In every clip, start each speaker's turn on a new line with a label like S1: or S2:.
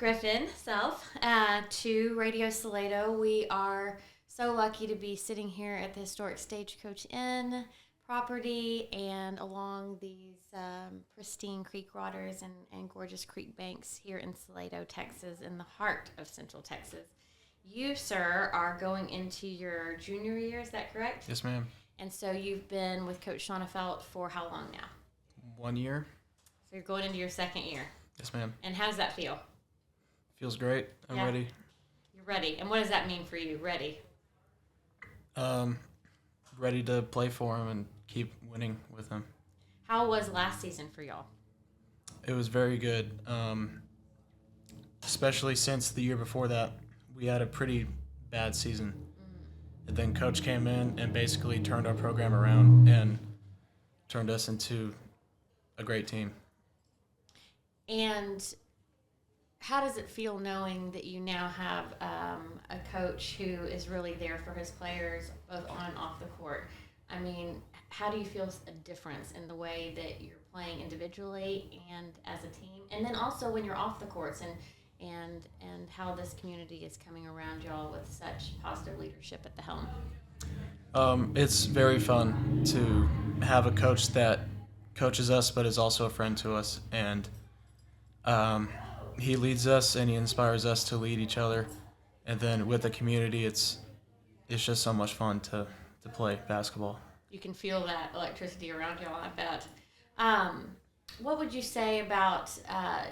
S1: Griffin Self to Radio Salado. We are so lucky to be sitting here at the historic Stagecoach Inn property and along these pristine creek waters and gorgeous creek banks here in Salado, Texas, in the heart of Central Texas. You, sir, are going into your junior year, is that correct?
S2: Yes, ma'am.
S1: And so you've been with Coach Schonefeld for how long now?
S2: 1 year.
S1: So you're going into your second year.
S2: Yes, ma'am.
S1: And how does that feel?
S2: Feels great. I'm ready.
S1: You're ready. And what does that mean for you, ready?
S2: Ready to play for him and keep winning with him.
S1: How was last season for y'all?
S2: It was very good, especially since the year before that, we had a pretty bad season. And then Coach came in and basically turned our program around and turned us into a great team. And
S1: how does it feel knowing that you now have a coach who is really there for his players both on and off the court? I mean, how do you feel a difference in the way that you're playing individually and as a team? And then also when you're off the courts and how this community is coming around y'all with such positive leadership at the helm?
S2: It's very fun to have a coach that coaches us but is also a friend to us. And he leads us and he inspires us to lead each other. And then with the community, it's just so much fun to play basketball.
S1: You can feel that electricity around y'all, I bet. What would you say about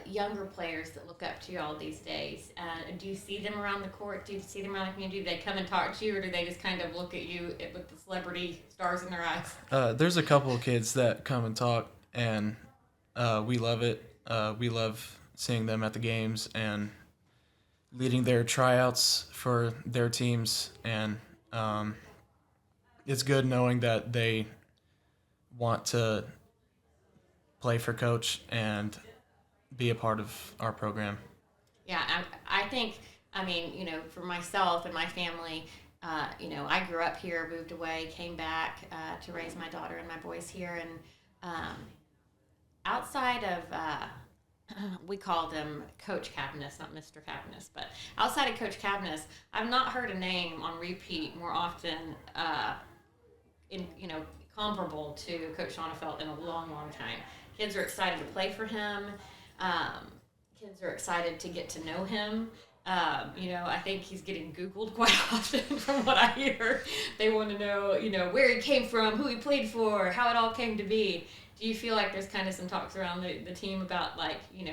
S1: younger players that look up to y'all these days? Do you see them around the court? Do you see them around the community? Do they come and talk to you, or do they just kind of look at you with the celebrity stars in their eyes?
S2: There's a couple of kids that come and talk, and we love it. We love seeing them at the games and leading their tryouts for their teams. And it's good knowing that they want to play for Coach and be a part of our program.
S1: Yeah, I think, for myself and my family, I grew up here, moved away, came back to raise my daughter and my boys here. And outside of, we call them Coach Cabinets, not Mr. Cabinets, but outside of Coach Cabinets, I've not heard a name on repeat more often comparable to Coach Schonefeld in a long, long time. Kids are excited to play for him. Kids are excited to get to know him. I think he's getting Googled quite often from what I hear. They want to know, where he came from, who he played for, how it all came to be. Do you feel like there's kind of some talks around the team about,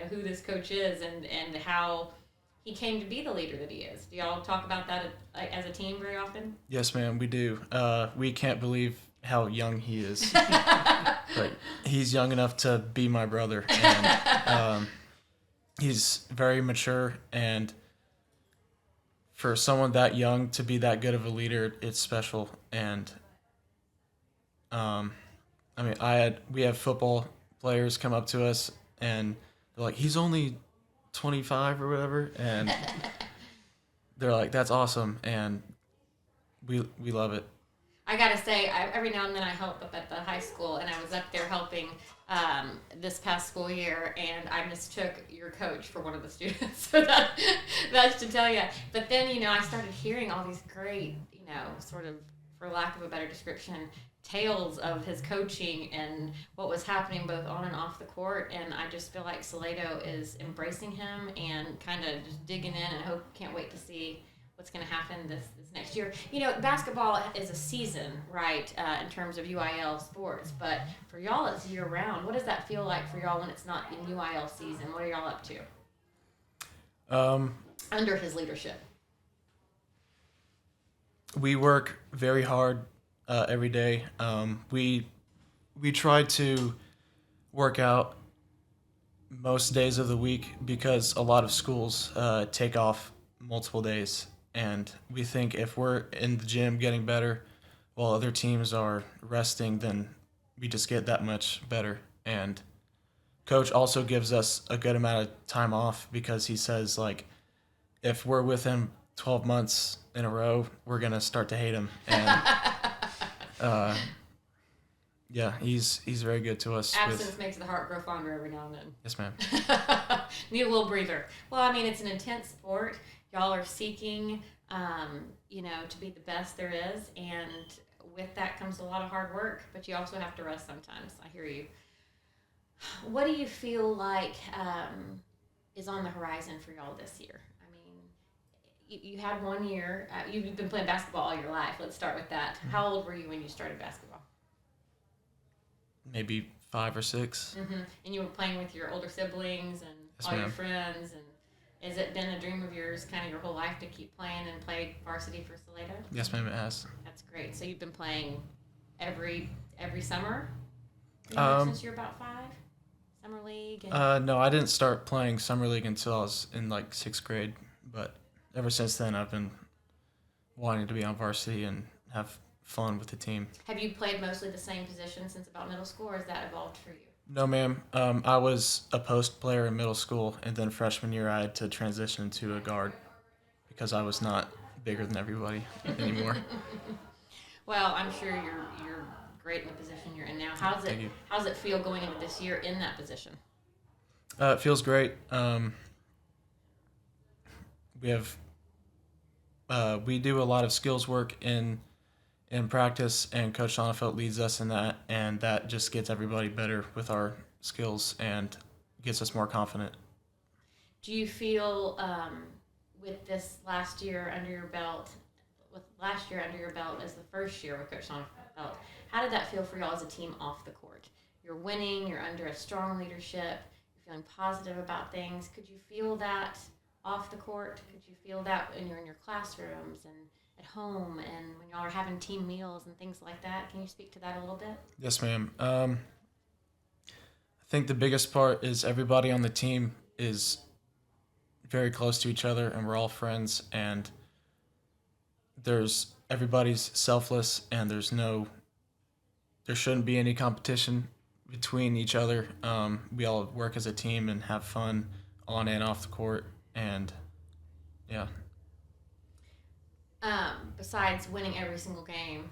S1: who this coach is and how he came to be the leader that he is? Do y'all talk about that as a team very often?
S2: Yes, ma'am, we do. We can't believe how young he is. But he's young enough to be my brother, and he's very mature, and for someone that young to be that good of a leader, it's special. And we have football players come up to us and they're like, he's only 25 or whatever, and they're like, that's awesome, and we love it.
S1: I gotta say, every now and then I help up at the high school, and I was up there helping this past school year, and I mistook your coach for one of the students. So that's to tell you. But then, I started hearing all these great, sort of, for lack of a better description, tales of his coaching and what was happening both on and off the court, and I just feel like Salado is embracing him and kind of just digging in, and can't wait to see what's going to happen this next year. Basketball is a season, right, in terms of UIL sports, but for y'all it's year-round. What does that feel like for y'all when it's not in UIL season? What are y'all up to under his leadership?
S2: We work very hard every day. We try to work out most days of the week because a lot of schools take off multiple days. And we think if we're in the gym getting better while other teams are resting, then we just get that much better. And Coach also gives us a good amount of time off because he says, if we're with him 12 months in a row, we're going to start to hate him. And Yeah, he's very good to us.
S1: Absence makes the heart grow fonder every now and then.
S2: Yes, ma'am.
S1: Need a little breather. Well, I mean, it's an intense sport. Y'all are seeking, to be the best there is, and with that comes a lot of hard work. But you also have to rest sometimes. I hear you. What do you feel like is on the horizon for y'all this year? I mean, you had 1 year. You've been playing basketball all your life. Let's start with that.
S2: Mm-hmm.
S1: How old were you when you started basketball?
S2: Maybe 5 or 6.
S1: Mm-hmm. And you were playing with your older siblings and
S2: Yes,
S1: all
S2: ma'am.
S1: your friends. And has it been a dream of yours kind of your whole life to keep playing and play varsity for Salado?
S2: Yes, ma'am, it has.
S1: That's great. So you've been playing every summer since you're about 5? Summer league?
S2: No, I didn't start playing summer league until I was in like 6th grade. But ever since then, I've been wanting to be on varsity and have fun with the team.
S1: Have you played mostly the same position since about middle school, or has that evolved for you?
S2: No, ma'am. I was a post player in middle school, and then freshman year I had to transition to a guard because I was not bigger than everybody anymore.
S1: Well, I'm sure you're great in the position you're in now. How's it feel going into this year in that position?
S2: It feels great. We do a lot of skills work in practice, and Coach Sonnefeld leads us in that, and that just gets everybody better with our skills and gets us more confident.
S1: Do you feel with this last year under your belt as the first year with Coach Sonnefeld, how did that feel for y'all as a team off the court? You're winning, you're under a strong leadership, you're feeling positive about things. Could you feel that off the court? Could you feel that when you're in your classrooms and at home and when y'all are having team meals and things like that? Can you speak to that a little bit?
S2: Yes, ma'am. I think the biggest part is everybody on the team is very close to each other, and we're all friends, and everybody's selfless, and there shouldn't be any competition between each other. We all work as a team and have fun on and off the court, and yeah.
S1: Besides winning every single game,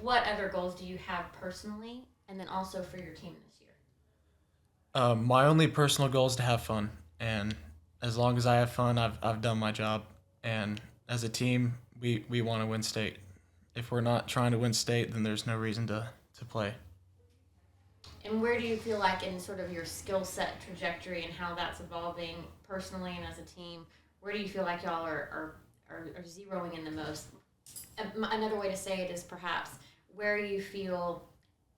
S1: what other goals do you have personally and then also for your team this year?
S2: My only personal goal is to have fun, and as long as I have fun, I've done my job. And as a team, we want to win state. If we're not trying to win state, then there's no reason to play.
S1: And where do you feel like in sort of your skill set trajectory and how that's evolving personally and as a team, where do you feel like y'all are zeroing in the most? Another way to say it is perhaps where you feel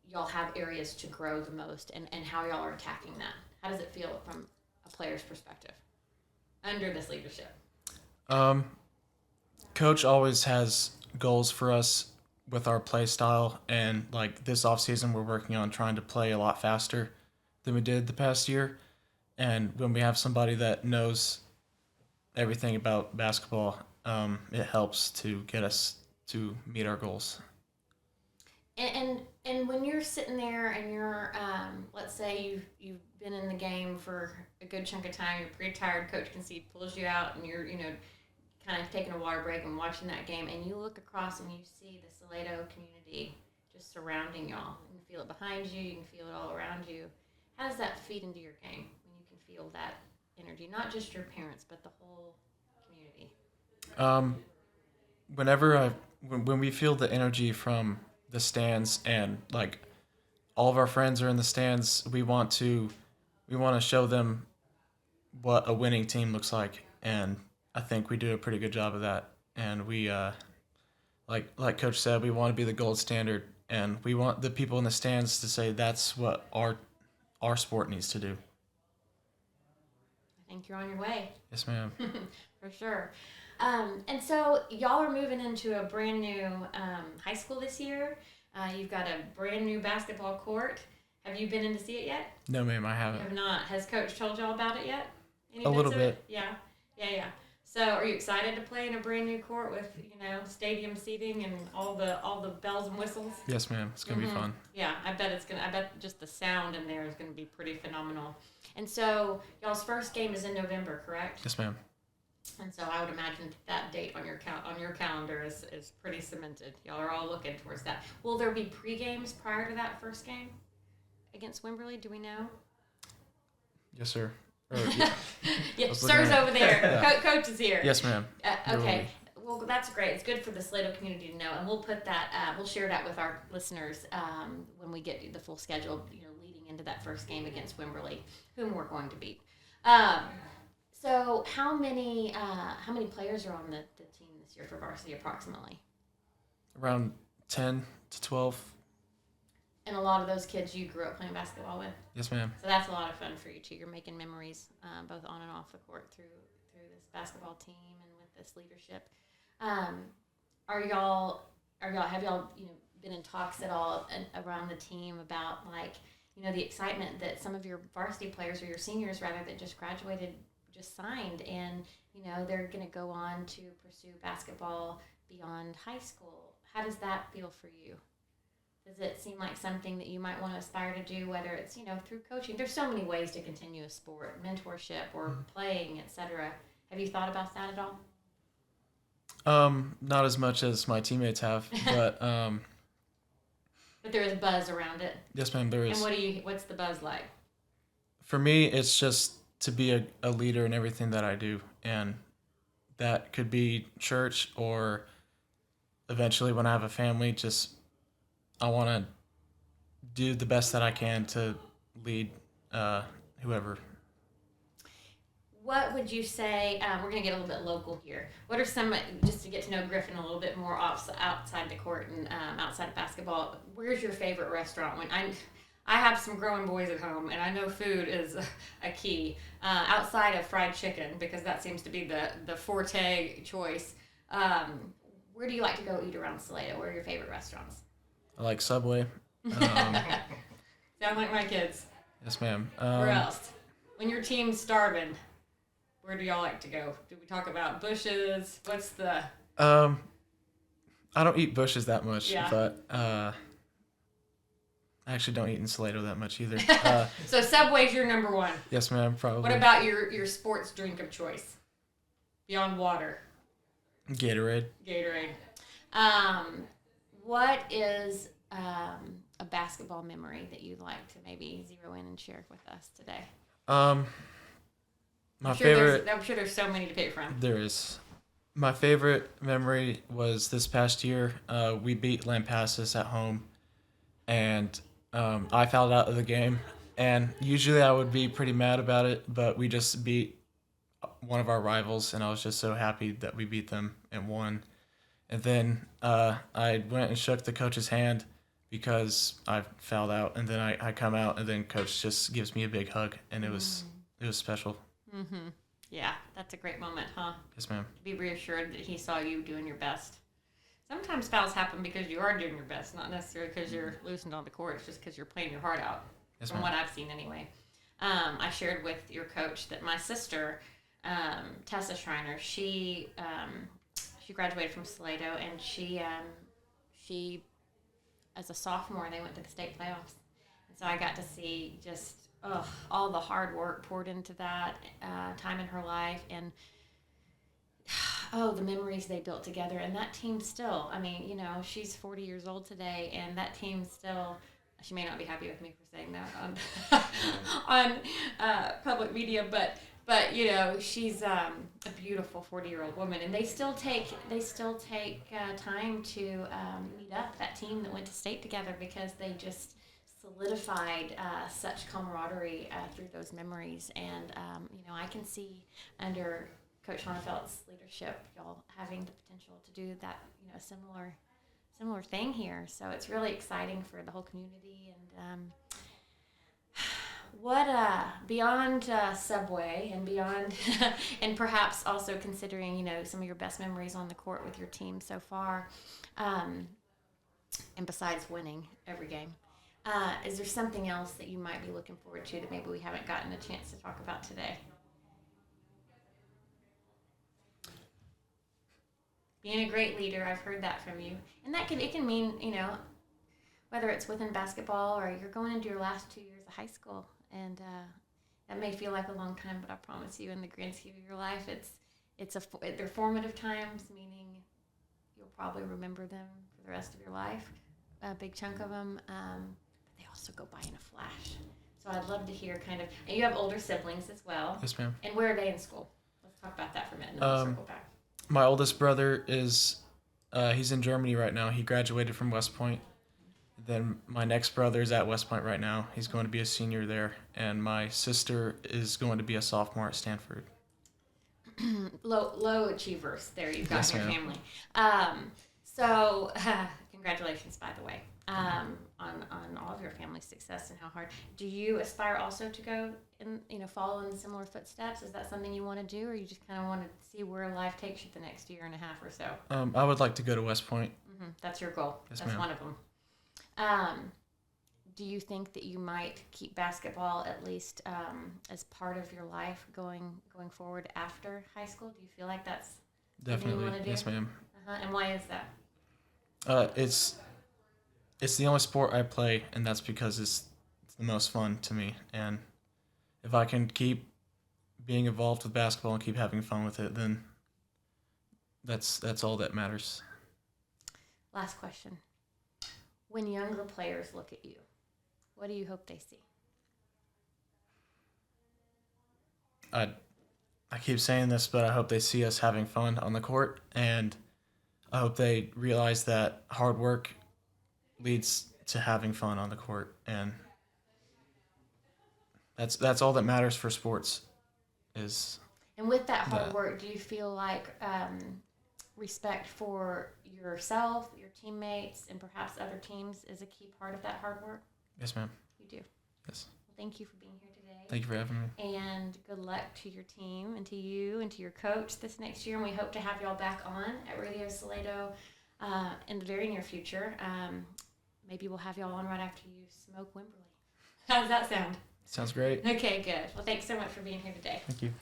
S1: y'all have areas to grow the most and how y'all are attacking that. How does it feel from a player's perspective under this leadership?
S2: Coach always has goals for us with our play style, and like this offseason we're working on trying to play a lot faster than we did the past year. And when we have somebody that knows everything about basketball, it helps to get us to meet our goals.
S1: And when you're sitting there and you're, let's say you've been in the game for a good chunk of time, you're pretty tired, Coach can see, pulls you out, and you're, kind of taking a water break and watching that game, and you look across and you see the Salado community just surrounding y'all. You can feel it behind you, you can feel it all around you. How does that feed into your game when you can feel that energy? Not just your parents, but the whole community.
S2: When we feel the energy from the stands, and like all of our friends are in the stands, we want to show them what a winning team looks like, and I think we do a pretty good job of that. And we like Coach said, we want to be the gold standard, and we want the people in the stands to say that's what our sport needs to do.
S1: I think you're on your way.
S2: Yes, ma'am.
S1: For sure. And so y'all are moving into a brand new high school this year. You've got a brand new basketball court. Have you been in to see it yet?
S2: No, ma'am, I haven't.
S1: You have not. Has Coach told y'all about it yet?
S2: A little bit.
S1: Yeah. So are you excited to play in a brand new court with, stadium seating and all the bells and whistles?
S2: Yes, ma'am. It's going to be fun.
S1: Yeah, I bet just the sound in there is going to be pretty phenomenal. And so y'all's first game is in November, correct?
S2: Yes, ma'am.
S1: And so I would imagine that date on your calendar is pretty cemented. Y'all are all looking towards that. Will there be pre-games prior to that first game against Wimberley? Do we know?
S2: Yes, sir. Yeah.
S1: Yeah, sir's over there.
S2: Yeah.
S1: Coach is here.
S2: Yes, ma'am.
S1: Okay. Well, that's great. It's good for the Salado community to know, and we'll put that. We'll share that with our listeners when we get the full schedule. Leading into that first game against Wimberley, whom we're going to beat. So, how many players are on the team this year for varsity, approximately?
S2: Around 10 to 12.
S1: And a lot of those kids you grew up playing basketball with.
S2: Yes, ma'am.
S1: So that's a lot of fun for you too. You're making memories both on and off the court through this basketball team and with this leadership. Have y'all been in talks at all around the team about the excitement that some of your varsity players or your seniors rather that just graduated just signed and they're going to go on to pursue basketball beyond high school? How does that feel for you? Does it seem like something that you might want to aspire to do, whether it's through coaching? There's so many ways to continue a sport, mentorship or playing, etc. Have you thought about that at all?
S2: Not as much as my teammates have, but
S1: but there is buzz around it.
S2: Yes, ma'am, there is.
S1: And what's the buzz like?
S2: For me, it's just to be a leader in everything that I do, and that could be church or eventually when I have a family. Just I want to do the best that I can to lead whoever.
S1: What would you say, we're going to get a little bit local here. What are some, just to get to know Griffin a little bit more outside the court and outside of basketball, where's your favorite restaurant? When I have some growing boys at home, and I know food is a key. Outside of fried chicken, because that seems to be the forte choice, where do you like to go eat around Salado? Where are your favorite restaurants?
S2: I like Subway.
S1: Sound like my kids.
S2: Yes, ma'am.
S1: Where else? When your team's starving, where do y'all like to go? Do we talk about Bush's? What's the...
S2: I don't eat Bush's that much,
S1: yeah.
S2: But I actually don't eat in Salado that much either.
S1: So Subway's your number one?
S2: Yes, ma'am, probably.
S1: What about your sports drink of choice? Beyond water?
S2: Gatorade.
S1: What is a basketball memory that you'd like to maybe zero in and share with us today? I'm sure there's so many to pick from.
S2: There is. My favorite memory was this past year. We beat Lampasas at home, and I fouled out of the game. And usually I would be pretty mad about it, but we just beat one of our rivals, and I was just so happy that we beat them and won. And then I went and shook the coach's hand because I fouled out, and then I come out, and then coach just gives me a big hug, and it was special.
S1: Mm-hmm. Yeah, that's a great moment, huh?
S2: Yes, ma'am.
S1: To be reassured that he saw you doing your best. Sometimes fouls happen because you are doing your best, not necessarily because you're loosened on the court. It's just because you're playing your heart out,
S2: yes,
S1: from
S2: ma'am.
S1: what I've seen anyway. I shared with your coach that my sister, Tiff Schreiner, she graduated from Salado, and she as a sophomore, they went to the state playoffs. And so I got to see just all the hard work poured into that time in her life, and the memories they built together. And that team still, she's 40 years old today, and that team still, she may not be happy with me for saying that on public media, but she's a beautiful 40-year-old woman, and they still take time to meet up, that team that went to state together, because they just solidified such camaraderie through those memories. And I can see under Coach Honefeld's leadership, y'all having the potential to do that, similar thing here. So it's really exciting for the whole community. And what beyond Subway and beyond, and perhaps also considering some of your best memories on the court with your team so far, and besides winning every game, is there something else that you might be looking forward to that maybe we haven't gotten a chance to talk about today? Being a great leader, I've heard that from you, and it can mean whether it's within basketball or you're going into your last 2 years of high school, and that may feel like a long time, but I promise you, in the grand scheme of your life, they're formative times, meaning you'll probably remember them for the rest of your life, a big chunk of them. But they also go by in a flash. So I'd love to hear kind of, and you have older siblings as well.
S2: Yes, ma'am.
S1: And where are they in school? Let's talk about that for a minute, and then we'll circle back.
S2: My oldest brother is, he's in Germany right now. He graduated from West Point. Then my next brother is at West Point right now. He's going to be a senior there. And my sister is going to be a sophomore at Stanford.
S1: Low achievers there you've got in your
S2: ma'am.
S1: family. So congratulations, by the way, on all of your family's success and how hard. Do you aspire also to go and follow in similar footsteps? Is that something you want to do, or you just kind of want to see where life takes you the next year and a half or so?
S2: I would like to go to West Point.
S1: Mm-hmm. That's your goal.
S2: Yes,
S1: That's
S2: ma'am.
S1: one of them. Do you think that you might keep basketball at least as part of your life going forward after high school? Do you feel like that's something you
S2: Definitely.
S1: want to do?
S2: Yes, ma'am.
S1: And why is that?
S2: It's the only sport I play, and that's because it's the most fun to me. And if I can keep being involved with basketball and keep having fun with it, then that's all that matters.
S1: Last question. When younger players look at you, what do you hope they see?
S2: I keep saying this, but I hope they see us having fun on the court, and I hope they realize that hard work leads to having fun on the court, and that's all that matters for sports.
S1: And with that hard work, do you feel like respect for yourself, your teammates, and perhaps other teams is a key part of that hard work?
S2: Yes, ma'am.
S1: You do.
S2: Yes.
S1: Well, thank you for being here today.
S2: Thank you for having me.
S1: And good luck to your team and to you and to your coach this next year. And we hope to have y'all back on at Radio Salado in the very near future. Maybe we'll have y'all on right after you smoke Wimberley. How does that sound?
S2: Sounds great.
S1: Okay, good. Well, thanks so much for being here today.
S2: Thank you.